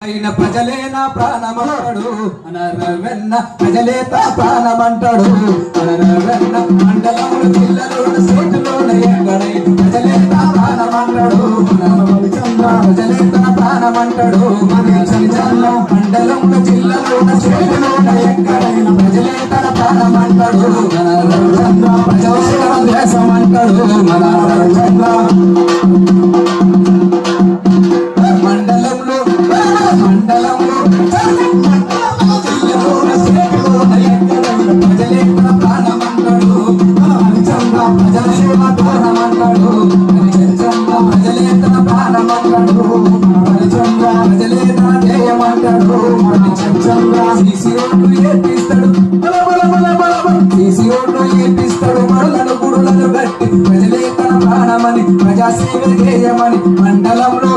అయిన ప్రజలే నా ప్రాణమంటాడు అనరవెన్న ప్రజలే తా ప్రాణమంటాడు అనరవెన్న మండలంలో జిల్లాలోన సీటులోన ఎక్కడై ప్రజలే తా ప్రాణమంటాడు ప్రజలే తన ప్రాణమంటాడు మండలంలో జిల్లాలోన సీటులోన ఎక్కడైన ప్రజలే తన ప్రాణమంటాడు అనరవెన్న ప్రజలే తన దేశమంటాడు మనరవెన్న ప్రజలే తన ప్రాణమని ప్రజాసేవ చేయమని మండలంలో